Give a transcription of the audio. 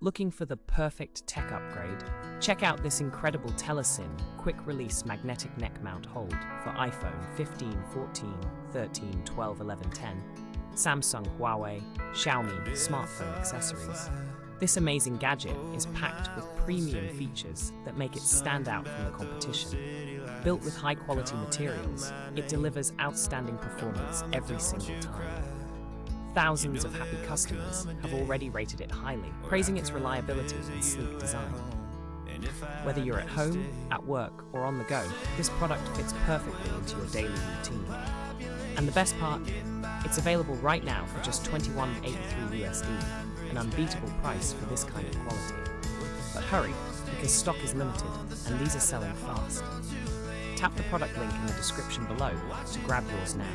Looking for the perfect tech upgrade? Check out this incredible TELESIN quick-release magnetic neck mount hold for iPhone 15, 14, 13, 12, 11, 10, Samsung, Huawei, Xiaomi smartphone accessories. This amazing gadget is packed with premium features that make it stand out from the competition. Built with high-quality materials, it delivers outstanding performance every single time. Thousands of happy customers have already rated it highly, praising its reliability and sleek design. Whether you're at home, at work, or on the go, this product fits perfectly into your daily routine. And the best part? It's available right now for just $21.83 USD, an unbeatable price for this kind of quality. But hurry, because stock is limited, and these are selling fast. Tap the product link in the description below to grab yours now.